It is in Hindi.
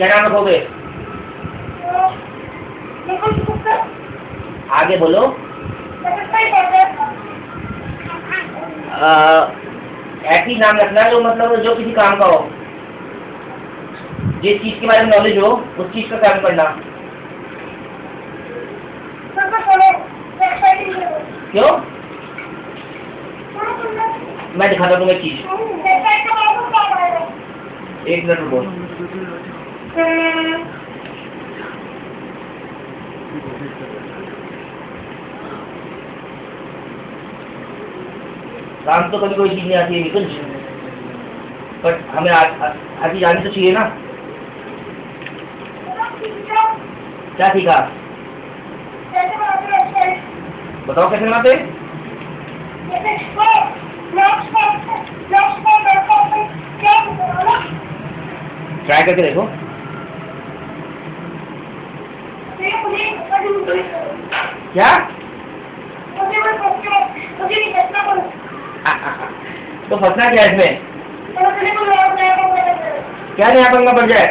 क्या नाम रखोगे? आगे बोलो। ऐसी नाम रखना जो मतलब जो किसी काम का हो, जिस चीज के बारे में नॉलेज हो उस चीज का काम करना। क्यों? मैं दिखाता हूँ तुम्हें चीज। एक मिनट रुको। काम तो कभी कोई चीज नहीं आती है निकुंज, बट हमें आती जानी तो चाहिए ना। क्या सीखा? बताओ कैसे बनाते? ट्राई करके देखो। क्या? तो फंसना क्या है इसमें? क्या नया पंगा पड़ जाए?